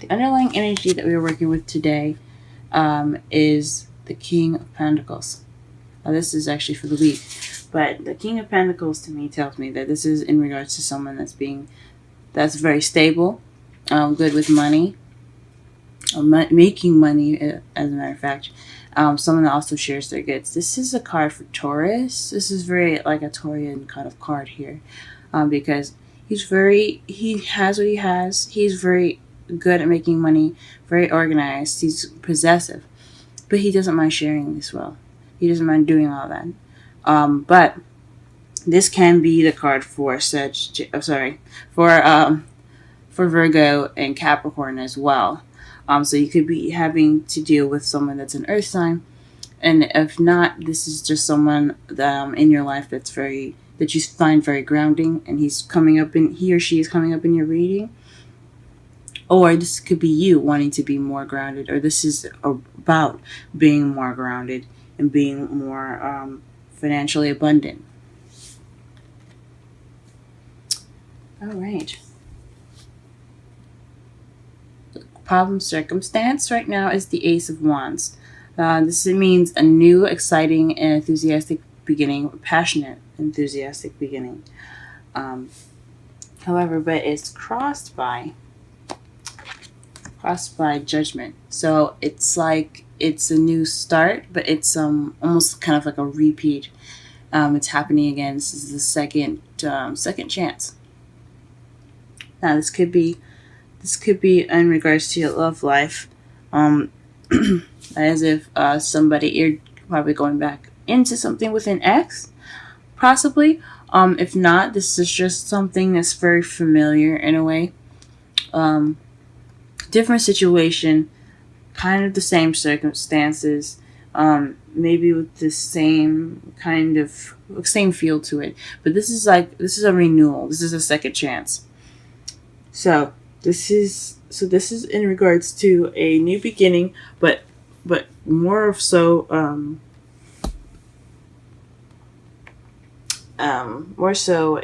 The underlying energy that we are working with today is the King of Pentacles. Now, this is actually for the week, but the King of Pentacles to me tells me that this is in regards to someone that's very stable, good with money, making money, as a matter of fact. Someone that also shares their goods. This is a card for Taurus. This is very like a Taurian kind of card here, because he has what he has. He's very good at making money, very organized. He's possessive, but he doesn't mind sharing as well. He doesn't mind doing all that. But this can be the card for for Virgo and Capricorn as well. So you could be having to deal with someone that's an earth sign. And if not, this is just someone in your life that you find very grounding, and he or she is coming up in your reading. Or this could be you wanting to be more grounded, or this is about being more grounded and being more financially abundant. All right. Problem circumstance right now is the Ace of Wands. This means a new, exciting, and enthusiastic beginning, passionate, enthusiastic beginning. However, but it's crossed by judgment. So it's like it's a new start, but it's almost kind of like a repeat. It's happening again. This is the second chance. Now this could be in regards to your love life, as if you're probably going back into something with an ex, possibly. If not, this is just something that's very familiar in a way. Different situation, kind of the same circumstances, maybe with the same kind of same feel to it. But this is a renewal. This is a second chance. So this is in regards to a new beginning, but more so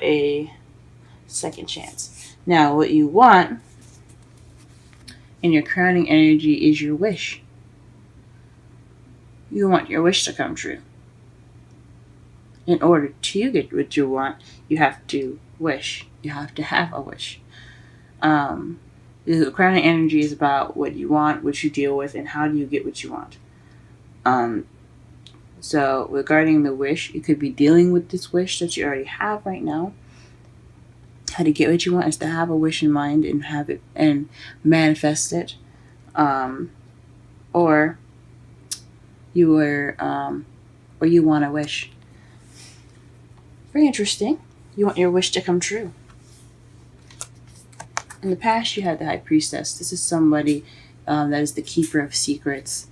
a second chance. Now, what you want in your crowning energy is your wish. You want your wish to come true. In order to get what you want, you have to wish. You have to have a wish. The crowning energy is about what you want, what you deal with, and how do you get what you want. So regarding the wish, you could be dealing with this wish that you already have right now. How to get what you want is to have a wish in mind and have it and manifest it. Or you want a wish. Very interesting. You want your wish to come true. In the past, you had the High Priestess. This is somebody that is the keeper of secrets.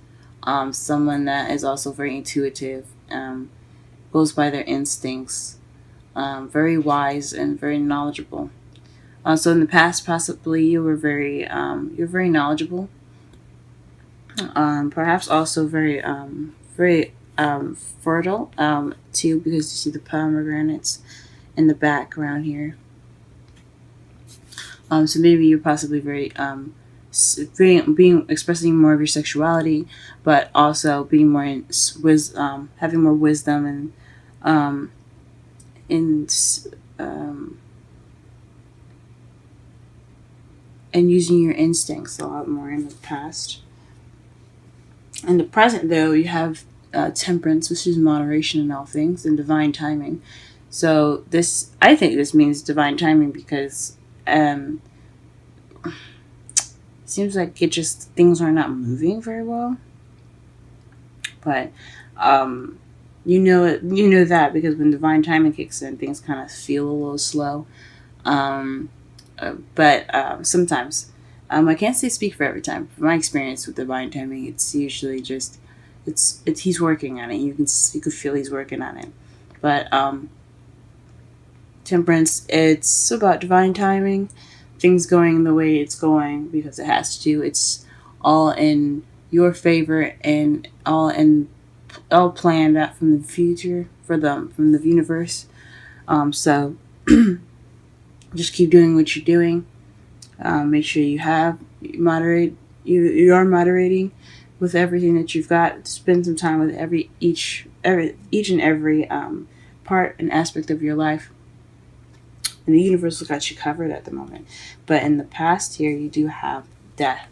Someone that is also very intuitive, goes by their instincts, very wise and very knowledgeable. So in the past, possibly you're very knowledgeable. Perhaps also very fertile too, because you see the pomegranates in the background here. So maybe you're possibly very expressing more of your sexuality, but also being more having more wisdom and using your instincts a lot more in the past. In the present, though, you have temperance, which is moderation in all things, and divine timing. So I think this means divine timing because seems like things are not moving very well. But you know that because when divine timing kicks in, things kind of feel a little slow. But sometimes, I can't speak for every time. From my experience with divine timing, it's usually just he's working on it. You could feel he's working on it. But temperance, it's about divine timing, things going the way it's going because it has to. It's all in your favor and all planned out from the future from the universe. So just keep doing what you're doing. Make sure you have moderate. You are moderating with everything that you've got. Spend some time with each and every part and aspect of your life. And the universe has got you covered at the moment. But in the past here, you do have death,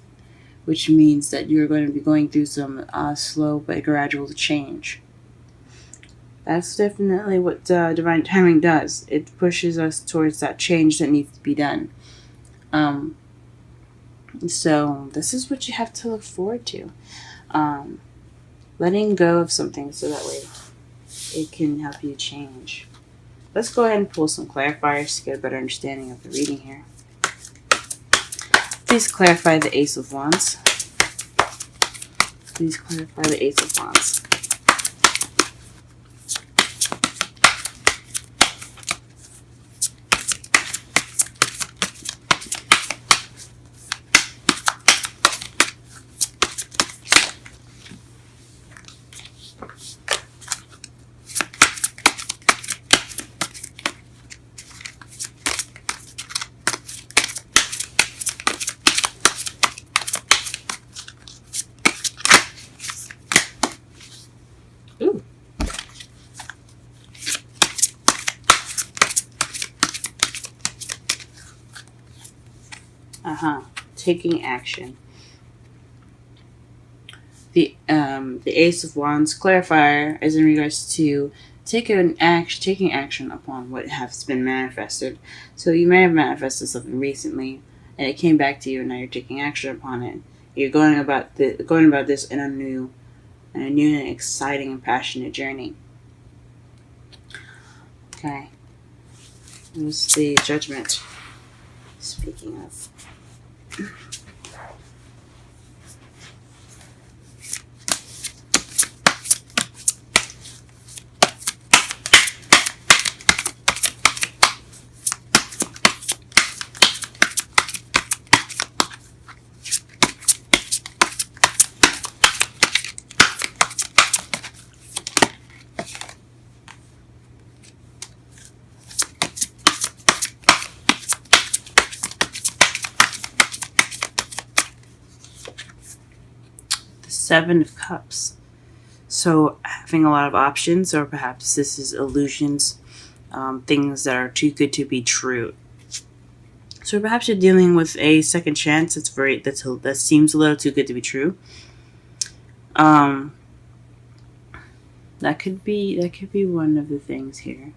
which means that you're going to be going through some slow but gradual change. That's definitely what divine timing does. It pushes us towards that change that needs to be done. So this is what you have to look forward to. Letting go of something so that way it can help you change. Let's go ahead and pull some clarifiers to get a better understanding of the reading here. Please clarify the Ace of Wands. Please clarify the Ace of Wands. Ooh. Taking action. The Ace of Wands clarifier is in regards to taking action upon what has been manifested. So you may have manifested something recently, and it came back to you, and now you're taking action upon it. You're going about this in a new and exciting and passionate journey. Okay. Here's the Judgment. Speaking of. Seven of Cups. So having a lot of options, or perhaps this is illusions, things that are too good to be true. So perhaps you're dealing with a second chance that seems a little too good to be true. That could be one of the things here,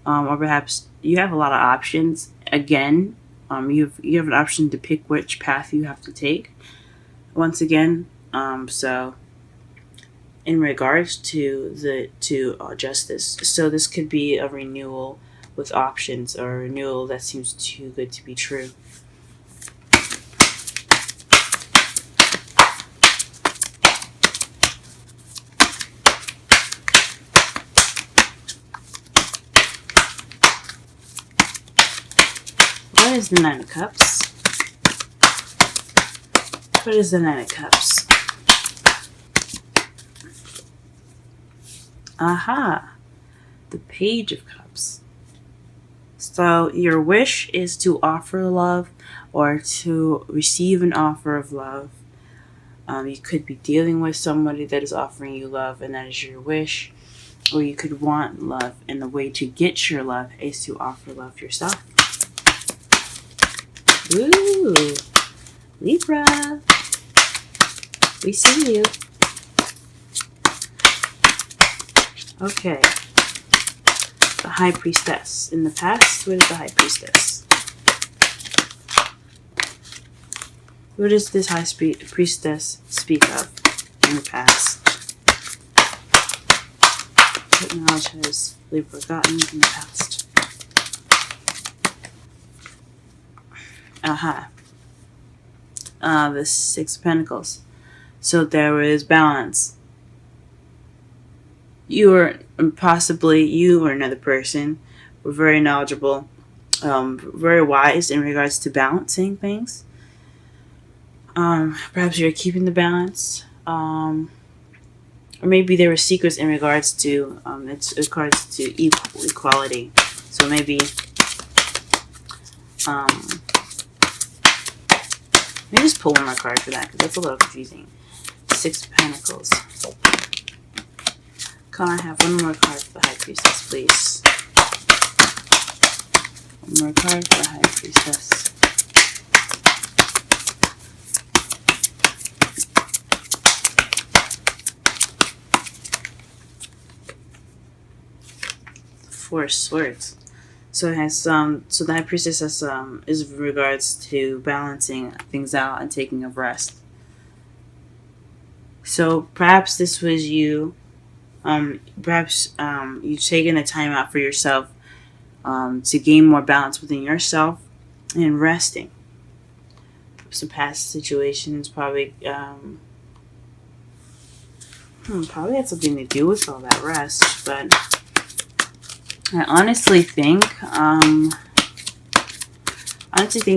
or perhaps you have a lot of options. Again, you have an option to pick which path you have to take. Once again. So in regards to justice, so this could be a renewal with options, or a renewal that seems too good to be true. What is the Nine of Cups? What is the Nine of Cups? The Page of Cups. So your wish is to offer love, or to receive an offer of love. You could be dealing with somebody that is offering you love, and that is your wish. Or you could want love, and the way to get your love is to offer love yourself. Ooh, Libra. We see you. Okay. The High Priestess. In the past, what is the High Priestess? What does this High Priestess speak of in the past? What knowledge has Libra gotten in the past? The Six of Pentacles. So there is balance. You or another person were very knowledgeable, very wise in regards to balancing things. Perhaps you're keeping the balance, or maybe there were secrets in regards to equality. So maybe Let me just pull one more card for that because that's a little confusing. Six of Pentacles. Can I have one more card for the High Priestess, please? One more card for the High Priestess. Four of Swords. So it has so the High Priestess has is in regards to balancing things out and taking a rest. So perhaps this was you. Perhaps you've taken a time out for yourself to gain more balance within yourself and resting. Some past situations probably probably had something to do with all that rest, but I honestly think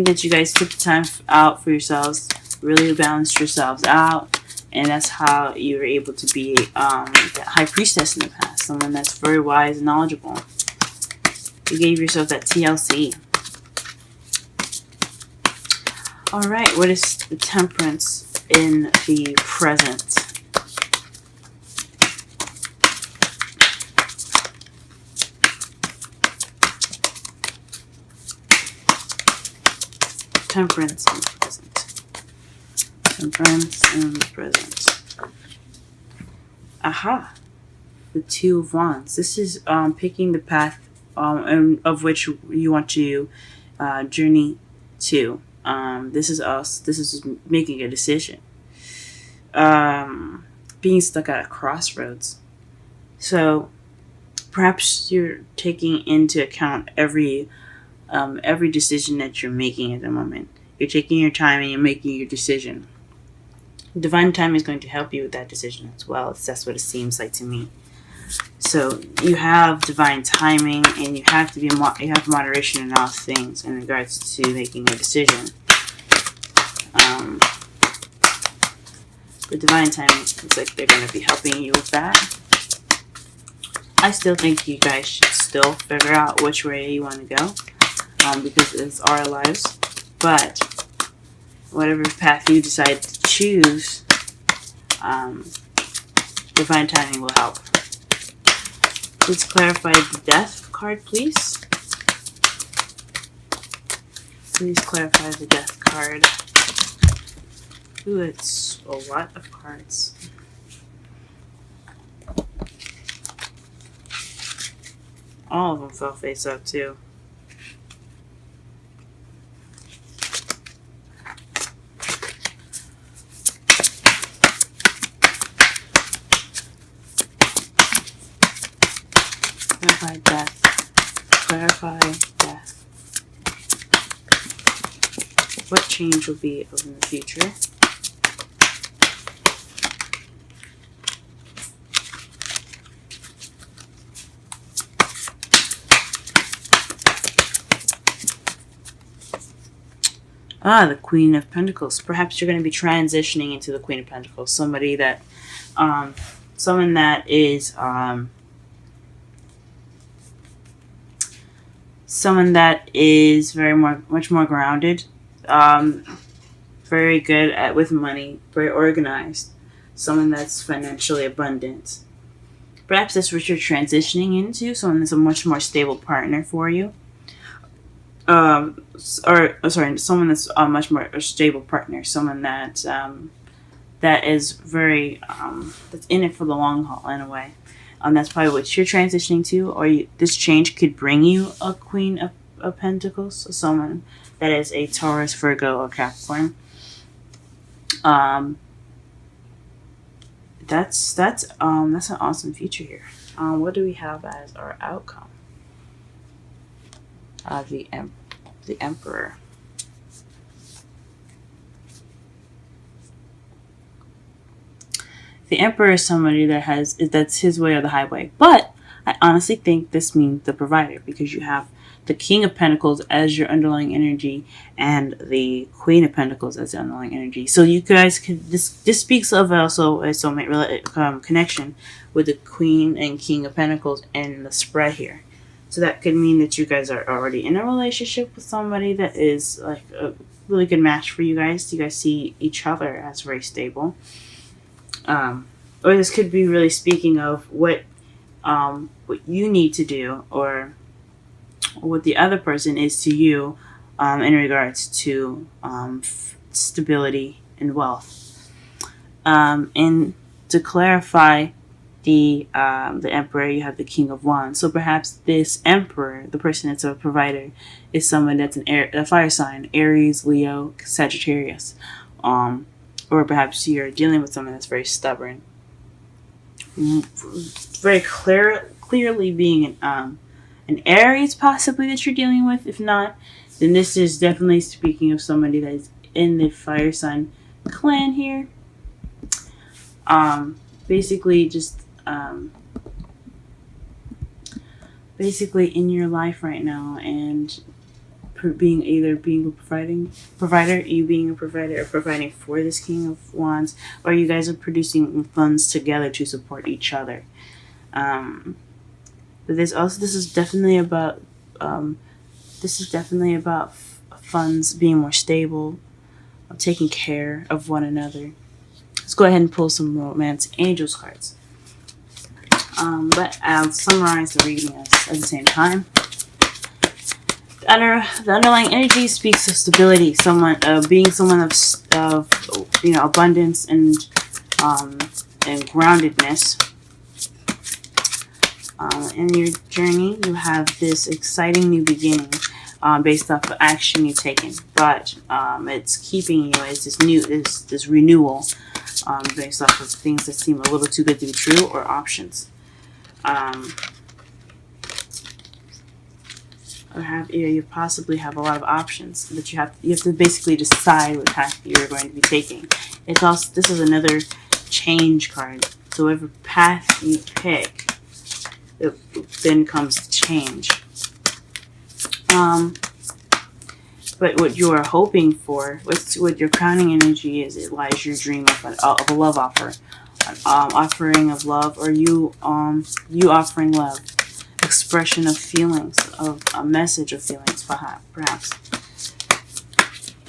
that you guys took the time out for yourselves, really balanced yourselves out, and that's how you were able to be that High Priestess in the past, someone that's very wise and knowledgeable. You gave yourself that TLC. Alright, what is the Temperance in the present? Temperance in the present. Temperance in the present. Aha! The Two of Wands. This is picking the path of which you want to journey to. This is us. This is making a decision. Being stuck at a crossroads. So perhaps you're taking into account every decision that you're making at the moment. You're taking your time and you're making your decision. Divine time is going to help you with that decision as well. That's what it seems like to me. So you have divine timing, and you have to you have moderation in all things in regards to making a decision. The divine timing looks like they're going to be helping you with that. I still think you guys should still figure out which way you want to go, because it's our lives. But whatever path you decide to choose, divine timing will help. Please clarify the Death card, please. Please clarify the Death card. Ooh, it's a lot of cards. All of them fell face up, too. Clarify death. Clarify death. What change will be in the future? The Queen of Pentacles. Perhaps you're going to be transitioning into the Queen of Pentacles. Somebody that, someone that is, much more grounded, very good with money, very organized, someone that's financially abundant. Perhaps that's what you're transitioning into, someone that's a much more stable partner for you. Someone that's a much more stable partner, someone that that is very that's in it for the long haul in a way. That's probably what you're transitioning to, or this change could bring you a Queen of Pentacles, so someone that is a Taurus, Virgo, or Capricorn. That's an awesome future here. What do we have as our outcome? The Emperor. The Emperor is somebody that's his way or the highway. But I honestly think this means the provider, because you have the King of Pentacles as your underlying energy and the Queen of Pentacles as the underlying energy. So you guys could, this speaks of also a soulmate connection with the Queen and King of Pentacles and the spread here. So that could mean that you guys are already in a relationship with somebody that is like really good match for you guys. You guys see each other as very stable. Or this could be really speaking of what you need to do, or what the other person is to you, in regards to stability and wealth. And to clarify the emperor, you have the king of wands. So perhaps this emperor, the person that's a provider, is someone that's a fire sign: Aries, Leo, Sagittarius. Or perhaps you're dealing with someone that's very stubborn, very clearly being an Aries possibly that you're dealing with. If not, then this is definitely speaking of somebody that is in the fire sign clan here. Basically just basically in your life right now, and being a provider, you being a provider or providing for this king of wands, or you guys are producing funds together to support each other. But this is definitely about funds being more stable, taking care of one another. Let's go ahead and pull some romance angels cards. But I'll summarize the reading at the same time. The underlying energy speaks of stability, being someone of abundance and groundedness. In your journey, you have this exciting new beginning, based off of action you've taken, but it's keeping you as this renewal, based off of things that seem a little too good to be true, or options. You possibly have a lot of options that you have to basically decide what path you're going to be taking. This is another change card. So whatever path you pick, it then comes to change. But what you are hoping for, what your crowning energy is, it lies your dream of a love offer, offering of love, or you offering love, expression of feelings, of a message of feelings, perhaps.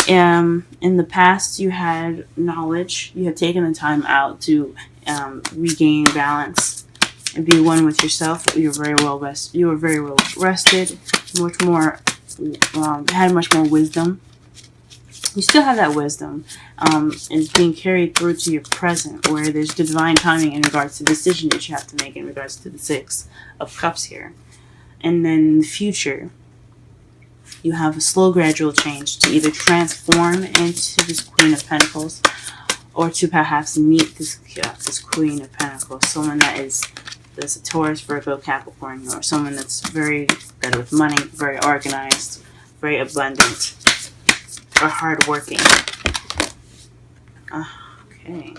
In the past, you had knowledge. You had taken the time out to regain balance and be one with yourself. You were very well rested. Much more, had much more wisdom. You still have that wisdom, and being carried through to your present, where there's divine timing in regards to the decision that you have to make in regards to the Six of Cups here. And then in the future, you have a slow, gradual change to either transform into this Queen of Pentacles, or to perhaps meet this Queen of Pentacles, someone that's a Taurus, Virgo, Capricorn, or someone that's very good with money, very organized, very abundant, or hardworking. Okay.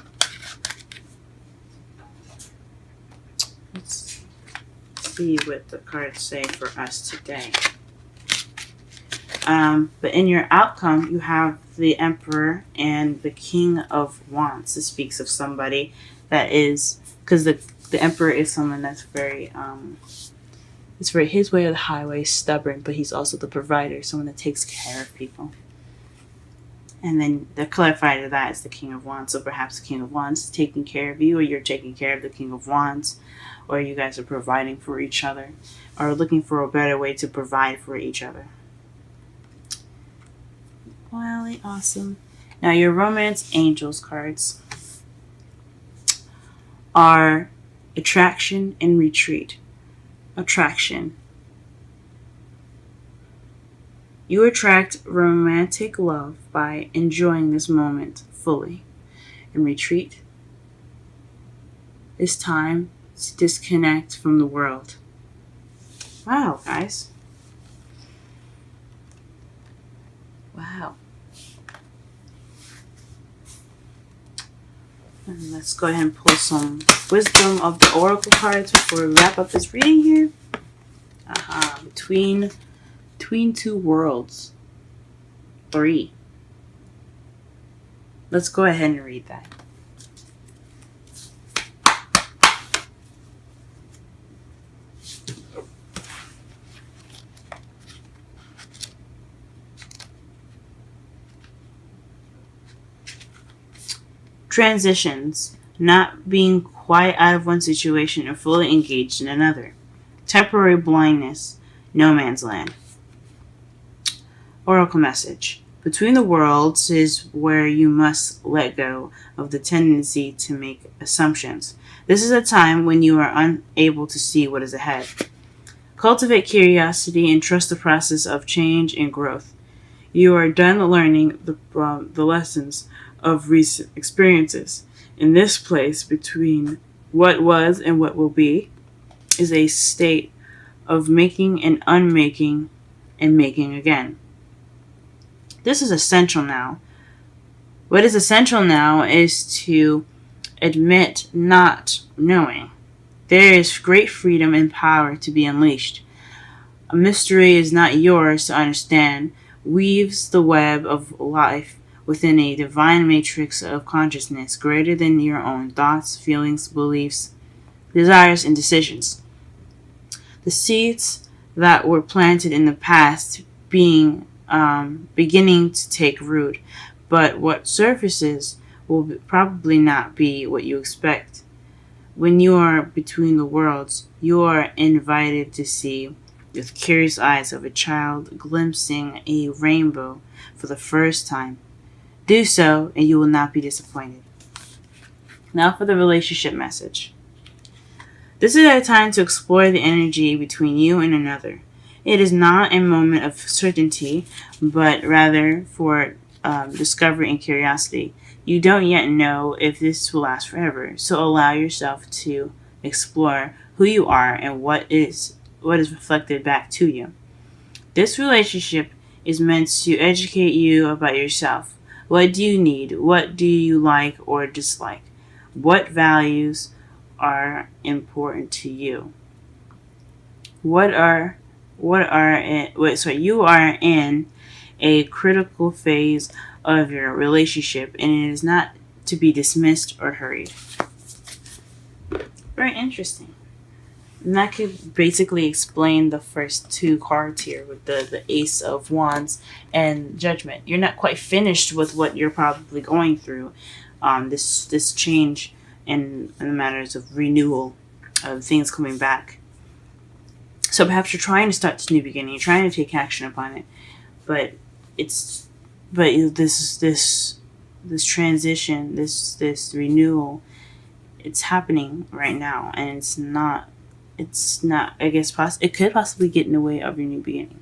Let's see what the cards say for us today. But in your outcome, you have the Emperor and the King of Wands. This speaks of somebody that is, because the Emperor is someone that's very, it's very his way or the highway, stubborn, but he's also the provider, someone that takes care of people. And then the clarifier to that is the King of Wands. So perhaps the King of Wands is taking care of you, or you're taking care of the King of Wands, or you guys are providing for each other, or looking for a better way to provide for each other. Really awesome. Now your Romance Angels cards are attraction and retreat. Attraction. You attract romantic love by enjoying this moment fully. And retreat is time to disconnect from the world. Wow, guys. Wow. And let's go ahead and pull some wisdom of the oracle cards before we wrap up this reading here. Between two worlds. 3. Let's go ahead and read that. Transitions, not being quite out of one situation and fully engaged in another. Temporary blindness, no man's land. Oracle message. Between the worlds is where you must let go of the tendency to make assumptions. This is a time when you are unable to see what is ahead. Cultivate curiosity and trust the process of change and growth. You are done learning the lessons of recent experiences. In this place between what was and what will be is a state of making and unmaking and making again. This is essential now. What is essential now is to admit not knowing. There is great freedom and power to be unleashed. A mystery is not yours to understand, weaves the web of life within a divine matrix of consciousness greater than your own thoughts, feelings, beliefs, desires, and decisions. The seeds that were planted in the past beginning to take root, but what surfaces will probably not be what you expect. When you are between the worlds, you are invited to see with curious eyes of a child glimpsing a rainbow for the first time. Do so, and you will not be disappointed. Now for the relationship message. This is a time to explore the energy between you and another. It is not a moment of certainty, but rather for discovery and curiosity. You don't yet know if this will last forever, so allow yourself to explore who you are and what is reflected back to you. This relationship is meant to educate you about yourself. What do you need? What do you like or dislike? What values are important to you? You are in a critical phase of your relationship, and it is not to be dismissed or hurried. Very interesting. And that could basically explain the first two cards here with the Ace of Wands and Judgment. You're not quite finished with what you're probably going through. This change in the matters of renewal, of things coming back. So perhaps you're trying to start this new beginning. You're trying to take action upon it, but this transition, this renewal, it's happening right now, and it's not. I guess it could possibly get in the way of your new beginning.